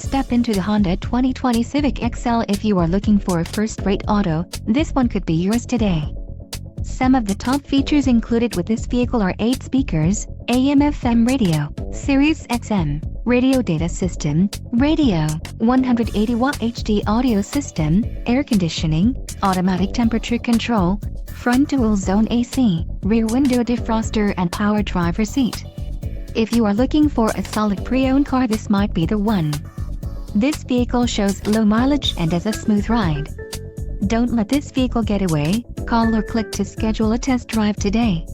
Step into the Honda 2020 Civic XL. If you are looking for a first-rate auto, this one could be yours today. Some of the top features included with this vehicle are 8 speakers, AM/FM radio, Sirius XM, radio data system, radio, 180-watt HD audio system, air conditioning, automatic temperature control, front dual zone AC, rear window defroster and power driver seat. If you are looking for a solid pre-owned car, this might be the one. This vehicle shows low mileage and has a smooth ride. Don't let this vehicle get away. Call or click to schedule a test drive today.